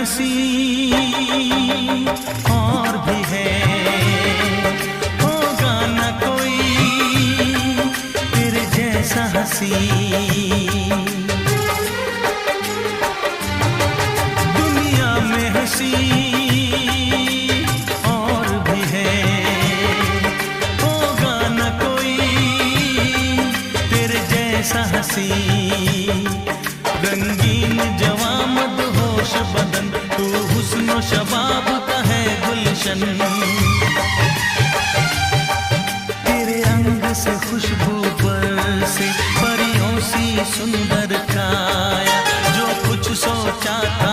हंसी और भी है, होगा न कोई तेरे जैसा हंसी। दुनिया में हंसी और भी है, होगा न कोई तेरे जैसा हंसी। रंगीन जवां मदहोश बदन, तू हुस्न शबाब का है गुलशन। तेरे अंग से खुशबू बरसे, परियों सी सुंदर काया, जो कुछ सोचा था